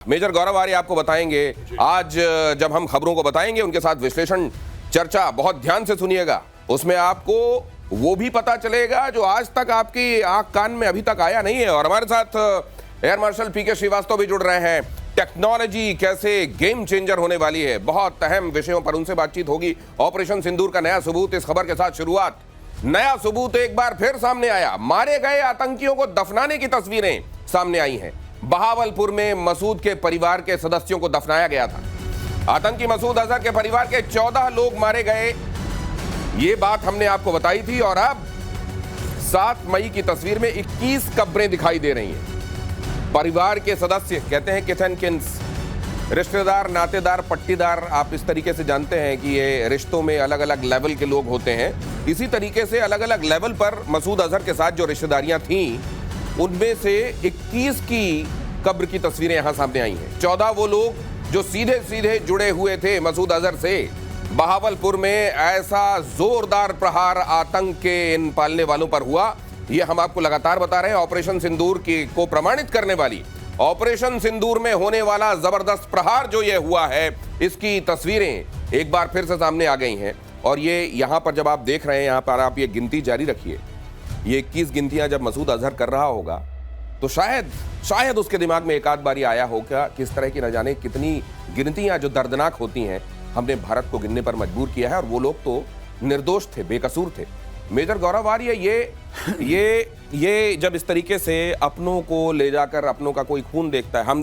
Major गौरव आर्य आपको बताएंगे। आज जब हम खबरों को बताएंगे उनके साथ विश्लेषण चर्चा बहुत ध्यान से सुनिएगा। उसमें आपको वो भी पता चलेगा जो आज तक आपकी आंख कान में अभी तक आया नहीं है। और हमारे साथ एयर मार्शल पीके श्रीवास्तव भी जुड़ रहे हैं। टेक्नोलॉजी कैसे गेम चेंजर होने वाली है, बहुत अहम विषयों पर उनसे बातचीत होगी। ऑपरेशन सिंदूर का नया सबूत, इस खबर के साथ शुरुआत। नया सबूत एक बार फिर सामने आया। मारे गए आतंकियों को दफनाने की तस्वीरें सामने आई हैं। बहावलपुर में मसूद के परिवार के सदस्यों को दफनाया गया था। आतंकी मसूद अजहर के परिवार के 14 लोग मारे गए, ये बात हमने आपको बताई थी। और अब 7 मई की तस्वीर में 21 कब्रें दिखाई दे रही हैं। परिवार के सदस्य कहते हैं किथ एंड किन्स, रिश्तेदार, नातेदार, पट्टीदार। आप इस तरीके से जानते हैं कि ये रिश्तों में अलग अलग लेवल के लोग होते हैं। इसी तरीके से अलग अलग लेवल पर मसूद अजहर के साथ जो रिश्तेदारियां थीं, उनमें से 21 की कब्र की तस्वीरें यहां सामने आई हैं। 14 वो लोग जो सीधे सीधे जुड़े हुए थे मसूद अजहर से। बहावलपुर में ऐसा जोरदार प्रहार आतंक के इन पालने वालों पर हुआ, ये हम आपको लगातार बता रहे हैं। ऑपरेशन सिंदूर को प्रमाणित करने वाली, ऑपरेशन सिंदूर में होने वाला जबरदस्त प्रहार जो ये हुआ है, इसकी तस्वीरें एक बार फिर से सामने आ गई हैं। और ये यहां पर जब आप देख रहे हैं, यहां पर आप ये गिनती जारी रखिए। ये 21 गिनतियां जब मसूद अजहर कर रहा होगा तो शायद उसके दिमाग में एक आध बारी आया होगा कि इस तरह की न जाने कितनी गिनतियां जो दर्दनाक होती हैं, हमने भारत को गिनने पर मजबूर किया है। और वो लोग तो निर्दोष थे, बेकसूर थे। मेजर गौरव आर्य, ये जब इस तरीके से अपनों को ले जाकर अपनों का कोई खून देखता है, हम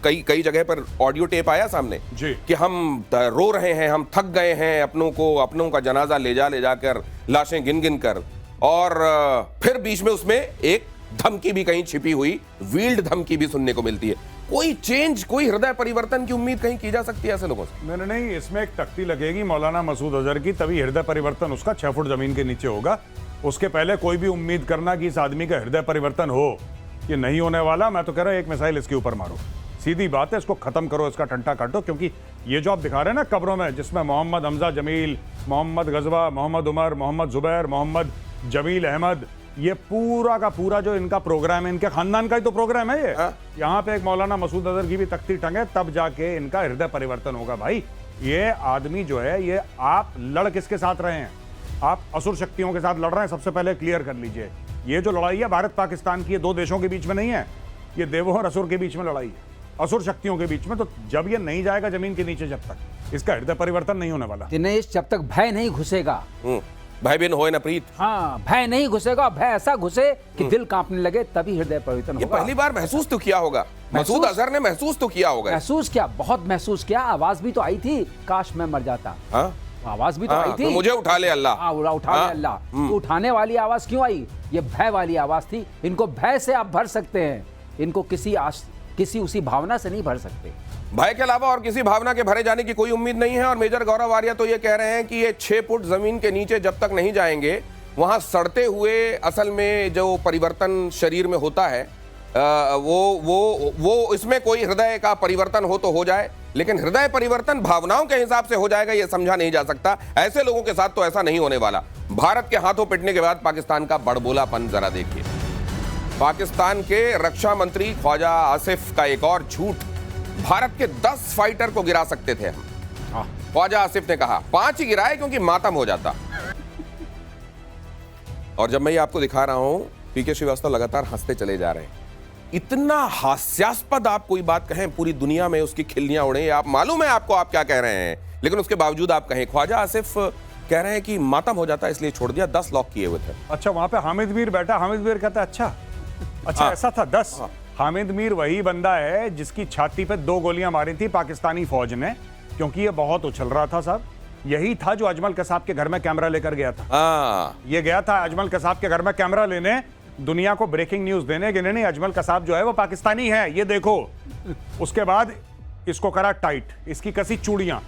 कई जगह पर ऑडियो टेप आया सामने कि हम रो रहे हैं, हम थक गए हैं, अपनों का जनाजा ले जाकर लाशें गिन कर। और फिर बीच में उसमें एक धमकी भी कहीं छिपी हुई, वील्ड धमकी भी सुनने को मिलती है। कोई चेंज, कोई हृदय परिवर्तन की उम्मीद कहीं की जा सकती है ऐसे लोगों से? नहीं, इसमें एक तख्ती लगेगी मौलाना मसूद अजहर की, तभी हृदय परिवर्तन उसका 6 फुट जमीन के नीचे होगा। उसके पहले कोई भी उम्मीद करना कि इस आदमी का हृदय परिवर्तन हो, ये नहीं होने वाला। मैं तो कह रहा हूं एक मिसाइल इसके ऊपर मारो, सीधी बात है, इसको खत्म करो, इसका टंटा काटो। क्योंकि ये जो आप दिखा रहे हैं ना कब्रों में, जिसमें मोहम्मद हमजा जमील, मोहम्मद गजवा, मोहम्मद उमर, मोहम्मद जुबैर, मोहम्मद जमील अहमद, ये पूरा का पूरा जो इनका प्रोग्राम है, इनके खानदान का ही तो प्रोग्राम है ये। यहाँ पे एक मौलाना मसूद अजहर की भी तख्ती टंगे, तब जाके इनका हृदय परिवर्तन होगा। भाई ये आदमी जो है, ये आप लड़ किसके साथ रहे हैं? आप असुर शक्तियों के साथ लड़ रहे हैं। सबसे पहले क्लियर कर लीजिए, ये जो लड़ाई है भारत पाकिस्तान की, ये 2 देशों के बीच में नहीं है, ये देवों और असुर के बीच में लड़ाई है, असुर शक्तियों के बीच में। तो जब ये नहीं जाएगा जमीन के नीचे, जब तक इसका हृदय परिवर्तन नहीं होने वाला, दिनेश, जब तक भय नहीं घुसेगा, भाई बिन होए न प्रीत। हाँ, भय नहीं घुसेगा, भय ऐसा घुसे कि दिल कांपने लगे, तभी हृदय परिवर्तन होगा। पहली बार महसूस तो किया होगा मसूद अजहर ने, महसूस तो किया होगा। महसूस किया, बहुत महसूस किया। आवाज भी तो आई थी, काश मैं मर जाता। आवाज भी तो आई थी, तो मुझे उठा ले अल्लाह। उठा ले अल्लाह। तो उठाने वाली आवाज क्यों आई? ये भय वाली आवाज थी। इनको भय से आप भर सकते हैं, इनको किसी उसी भावना से नहीं भर सकते। भय के अलावा और किसी भावना के भरे जाने की कोई उम्मीद नहीं है। और मेजर गौरव आर्य तो ये कह रहे हैं कि ये 6 फुट जमीन के नीचे जब तक नहीं जाएंगे, वहां सड़ते हुए असल में जो परिवर्तन शरीर में होता है, वो इसमें कोई हृदय का परिवर्तन हो तो हो जाए, लेकिन हृदय परिवर्तन भावनाओं के हिसाब से हो जाएगा, ये समझा नहीं जा सकता। ऐसे लोगों के साथ तो ऐसा नहीं होने वाला। भारत के हाथों पिटने के बाद पाकिस्तान का बड़बोलापन जरा देखिए। पाकिस्तान के रक्षा मंत्री ख्वाजा आसिफ का एक और झूठ, भारत के 10 फाइटर को गिरा सकते थे हम। ख्वाजा आसिफ ने कहा 5 ही गिराए क्योंकि मातम हो जाता। और जब मैं ये आपको दिखा रहा हूं, पीके श्रीवास्तव लगातार हंसते चले जा रहे हैं। इतना हास्यास्पद आप कोई बात कहें, पूरी दुनिया में उसकी खिल्लियां उड़े, आप मालूम है आपको आप क्या कह रहे हैं, लेकिन उसके बावजूद आप कहें। ख्वाजा आसिफ कह रहे हैं कि मातम हो जाता इसलिए छोड़ दिया, 10 लॉक किए हुए थे। अच्छा, वहां पे हामिद मीर बैठा, हामिद मीर कहता अच्छा ऐसा था 10। हामिद मीर वही बंदा है जिसकी छाती पे 2 गोलियां मारी थी पाकिस्तानी फौज ने, क्योंकि ये बहुत उछल रहा था साहब। यही था जो अजमल कसाब के घर में कैमरा लेकर गया था। ये गया था अजमल कसाब के घर में कैमरा लेने, दुनिया को ब्रेकिंग न्यूज देने कि नहीं अजमल कसाब जो है वो पाकिस्तानी है, ये देखो। उसके बाद इसको करा टाइट, इसकी कसी चूड़ियां।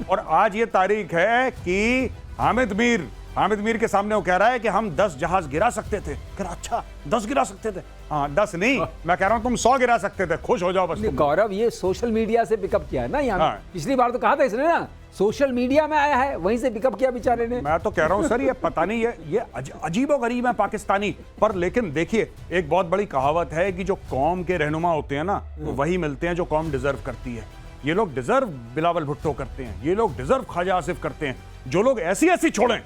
और आज ये तारीख है कि हामिद मीर के सामने वो कह रहा है कि हम 10 जहाज गिरा सकते थे। कह रहा अच्छा 10 गिरा सकते थे? हाँ 10 नहीं, मैं कह रहा हूं तुम 100 गिरा सकते थे, खुश हो जाओ बस। गौरव, ये सोशल मीडिया से पिकअप किया है ना यहाँ। पिछली बार तो कहा था इसने ना सोशल मीडिया में आया है, वहीं से पिकअप किया बेचारे ने। मैं तो कह रहा हूं सर, ये पता नहीं, ये अजीबोगरीब है पाकिस्तानी। पर लेकिन देखिए, एक बहुत बड़ी कहावत है कि जो कौम के रहनुमा होते हैं ना, वो वही मिलते हैं जो कौम डिजर्व करती है। ये लोग डिजर्व बिलावल भुट्टो करते हैं, ये लोग डिजर्व ख्वाजा आसिफ करते हैं। जो लोग ऐसी ऐसी छोड़ें,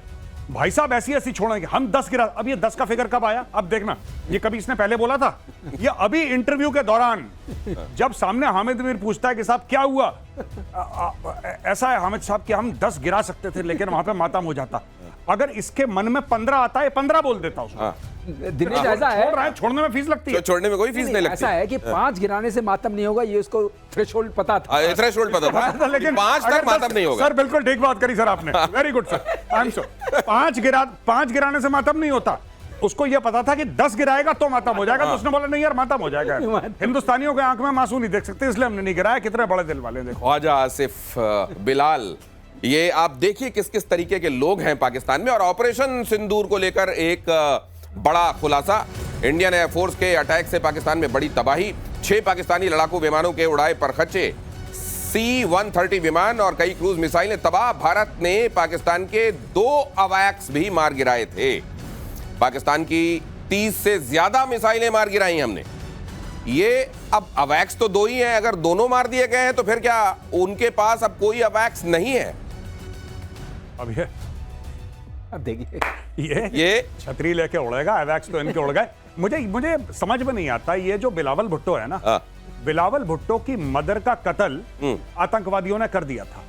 भाई साहब ऐसी ऐसी छोड़ेंगे, हम 10 गिरा। अब ये 10 का फिगर कब आया? अब देखना, ये कभी इसने पहले बोला था? ये अभी इंटरव्यू के दौरान जब सामने हामिद मीर पूछता है कि साहब क्या हुआ, ऐसा है हामिद साहब कि हम 10 गिरा सकते थे लेकिन वहां पे मातम हो जाता। अगर इसके मन में 15 आता है, 15 बोल देता उसको। दिनेश ऐसा है, छोड़ने में फीस लगती है, छोड़ने में कोई फीस नहीं लगती। ऐसा है कि 5 गिराने से मातम नहीं होगा, ये उसको थ्रेशोल्ड पता था। थ्रेशोल्ड पता था, लेकिन 5 तक मातम नहीं होगा। सर बिल्कुल ठीक बात करी सर आपने, very good sir, I am so. 5 गिराने से मातम नहीं होता, उसको यह पता था कि 10 गिराएगा तो मातम हो जाएगा। तो उसने बोला नहीं यार मातम हो जाएगा, हिंदुस्तानियों के आंख में मासूम नहीं देख सकते, इसलिए हमने नहीं गिराया। कितने बड़े दिल वाले देखो। ख्वाजा आसिफ, बिलाल, ये आप देखिए किस किस तरीके के लोग हैं पाकिस्तान में। और ऑपरेशन सिंदूर को लेकर एक बड़ा खुलासा, इंडियन एयरफोर्स के अटैक से पाकिस्तान में बड़ी तबाही, 6 पाकिस्तानी लड़ाकू विमानों के उड़ाए परखच्चे, C-130 विमान और कई क्रूज मिसाइलें तबाह। भारत ने पाकिस्तान के 2 अवैक्स भी मार गिराए थे। पाकिस्तान की 30 से ज्यादा मिसाइलें मार गिराई हमने। ये अब अवैक्स तो 2 ही हैं, अगर दोनों मार दिए गए हैं तो फिर क्या उनके पास अब कोई अवैक्स नहीं है? अब देखिए, ये छतरी लेके उड़ेगा, अवैक्स तो इनके उड़ गए। मुझे समझ में नहीं आता, ये जो बिलावल भुट्टो है ना, बिलावल भुट्टो की मदर का कत्ल आतंकवादियों ने कर दिया था।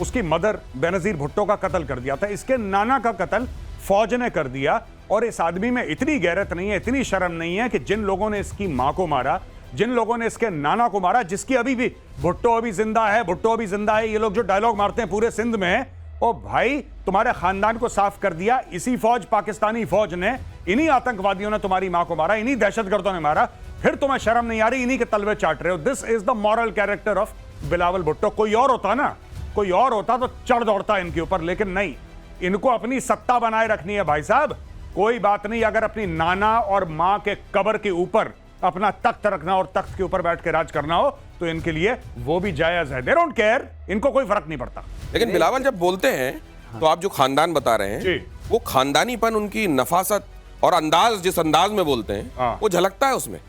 उसकी मदर बेनजीर भुट्टो का कत्ल कर दिया था। इसके नाना का कत्ल फौज ने कर दिया। और इस आदमी में इतनी गैरत नहीं है, इतनी शर्म नहीं है कि जिन लोगों ने इसकी मां को मारा, जिन लोगों ने इसके नाना को मारा, जिसकी अभी भी भुट्टो अभी जिंदा है, भुट्टो अभी जिंदा है, ये लोग जो डायलॉग मारते हैं पूरे सिंध में, ओ भाई तुम्हारे खानदान को साफ कर दिया इसी फौज, पाकिस्तानी फौज ने। इन्हीं आतंकवादियों ने तुम्हारी मां को मारा, इन्हीं दहशतगर्दों ने मारा, फिर तुम्हें शर्म नहीं आ रही, इन्हीं के तलवे चाट रहे हो। This is the moral character of Bilawal Bhutto. कोई और होता ना, कोई और होता तो चढ़ दौड़ता इनके ऊपर, लेकिन नहीं, इनको अपनी सत्ता बनाए रखनी है भाई साहब। कोई बात नहीं, अगर अपनी नाना और मां के कब्र के ऊपर अपना तख्त रखना और तख्त के ऊपर बैठ के राज करना हो तो इनके लिए वो भी जायज है। दे डोंट केयर, इनको कोई फर्क नहीं पड़ता। लेकिन बिलावल जब बोलते हैं तो आप जो खानदान बता रहे हैं, वो खानदानीपन, उनकी नफासत और अंदाज, जिस अंदाज में बोलते हैं वो झलकता है उसमें।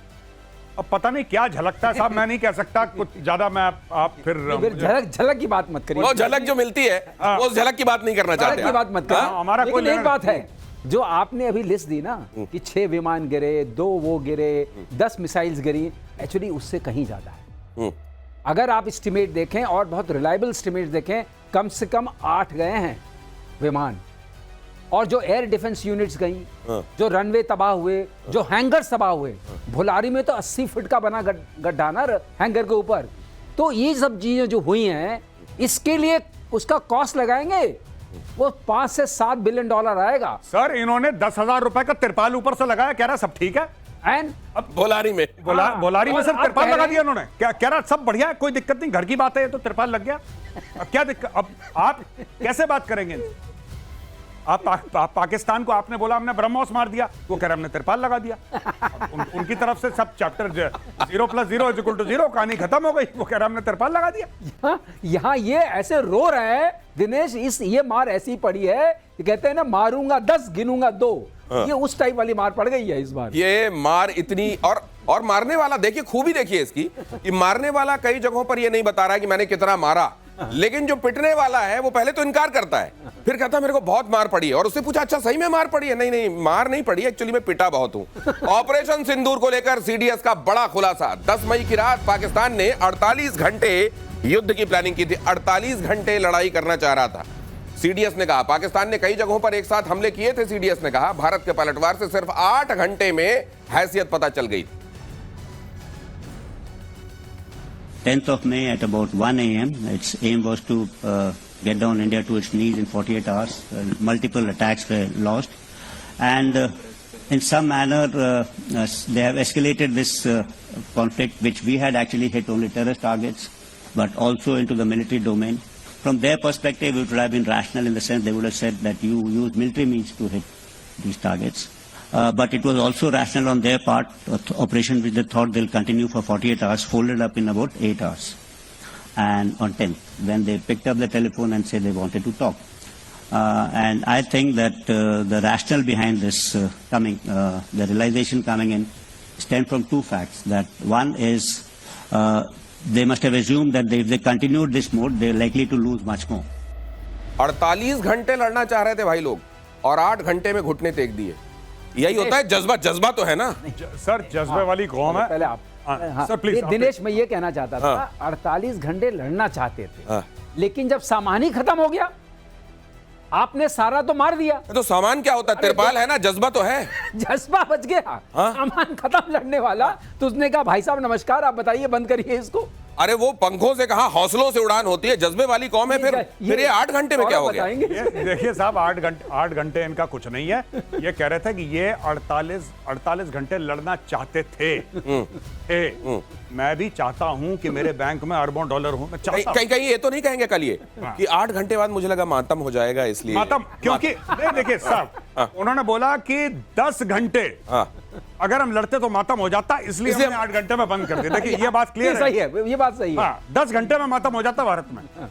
अब पता नहीं क्या झलकता है साहब, मैं नहीं कह सकता कुछ ज्यादा। मैं आप फिर झलक की बात मत करिए। वो झलक जो मिलती है, वो उस झलक की बात नहीं करना चाहते। की बात मत करिए। हमारा कोई एक बात है, जो आपने अभी लिस्ट दी ना कि 6 विमान गिरे, 2 वो गिरे, 10 मिसाइल्स गिरी, एक्चुअली उससे कहीं ज्यादा है। अगर आप एस्टिमेट देखें और बहुत रिलायबल एस्टिमेट देखें, कम से कम 8 गए हैं विमान। और जो एयर डिफेंस यूनिट्स गई, जो रनवे तबाह हुए, जो हैंगर्स तबाह हुए, भुलारी में तो 80 फीट का बना गड्ढा ना हैंगर के ऊपर। तो ये सब चीजें जो हुई हैं, इसके लिए उसका कॉस्ट लगाएंगे, वो 5 से 7 बिलियन डॉलर आएगा। सर इन्होंने 10,000 रुपए का तिरपाल ऊपर से लगाया, कह रहा सब ठीक है। एंड अब बोलारी में बोलारी में सर तिरपाल लगा दिया उन्होंने, क्या कह रहा सब बढ़िया है, कोई दिक्कत नहीं, घर की बात है, ये तो तिरपाल लग गया। अब क्या दिक्कत, अब आप कैसे बात करेंगे? आप पाकिस्तान को आपने बोला हमने ब्रह्मोस मार दिया, वो कह रहे हमने तिरपाल लगा दिया। उनकी तरफ से सब चैप्टर 0 + 0 = 0, कहानी खत्म हो गई। वो कह रहे हमने तिरपाल लगा दिया। यहाँ ये ऐसे रो रहे हैं दिनेश, ये मार ऐसी पड़ी है कि कहते हैं ना, मारूंगा 10 गिनूंगा 2। ये उस टाइप वाली मार पड़ गई है इस बार। ये मार इतनी, और मारने वाला देखिए, खूबी देखिए इसकी कि मारने वाला कई जगहों पर ये नहीं बता रहा है कि मैंने कितना मारा, लेकिन जो पिटने वाला है वो पहले तो इनकार करता है, फिर कहता है मेरे को बहुत मार पड़ी है। और उससे पूछा अच्छा सही में मार पड़ी है? नहीं, मार नहीं पड़ी, एक्चुअली मैं पिटा बहुत हूं। ऑपरेशन सिंदूर को लेकर सीडीएस का बड़ा खुलासा। 10 मई की रात पाकिस्तान ने 48 घंटे युद्ध की प्लानिंग की थी, 48 घंटे लड़ाई करना चाह रहा था। सीडीएस ने कहा पाकिस्तान ने कई जगहों पर एक साथ हमले किए थे। सीडीएस ने कहा भारत के पलटवार से सिर्फ 8 घंटे में हैसियत पता चल गई। 10th of May at about 1 a.m. Its aim was to get down India to its knees in 48 hours. Multiple attacks were launched, and in some manner they have escalated this conflict, which we had actually hit only terrorist targets, but also into the military domain. From their perspective, it would have been rational in the sense they would have said that you use military means to hit these targets. But it was also rational on their part, operation which they thought they'll continue for 48 hours, folded up in about 8 hours. and on 10th, when they picked up the telephone and said they wanted to talk. And I think that the rationale behind this the realization coming in stemmed from two facts. That one is they must have assumed that if they continued this mode, they're likely to lose much more. 48 घंटे लड़ना चाह रहे थे भाई लोग और 8 घंटे में घुटने टेक दिए। यही होता है जज्बा, जज्बा तो है ना सर, जज्बे वाली कौम है। पहले आप हाँ, सर प्लीज दिनेश, मैं ये कहना चाहता था, 48 घंटे लड़ना चाहते थे, लेकिन जब सामान ही खत्म हो गया, आपने सारा तो मार दिया। तो सामान क्या होता है, तिरपाल है ना, जज्बा तो है। जज्बा बच गया, सामान खत्म लड़ने वाला। तो उसने कहा भाई साहब नमस्कार, आप बताइए, बंद करिए इसको। अरे वो पंखों से कहा, हौसलों से उड़ान होती है, जज्बे वाली कौम है। फिर ये 8 घंटे में क्या हो गया? ये देखिए साहब, 8 घंटे इनका कुछ नहीं है। ये कह रहे थे कि ये 48 घंटे लड़ना चाहते थे। मैं भी चाहता हूं कि मेरे बैंक में अरबों डॉलर हो। मैं चाहता हूं। कहीं ये तो नहीं कहेंगे कल ये कि 8 घंटे बाद मुझे लगा मातम हो जाएगा, इसलिए मातम, क्योंकि देखिए साहब, उन्होंने बोला कि 10 घंटे अगर हम लड़ते तो मातम हो जाता, इसलिए हमने 8 घंटे में बंद कर दिया। देखिए ये बात क्लियर सही है, ये बात सही है। 10 घंटे में मातम हो जाता भारत में।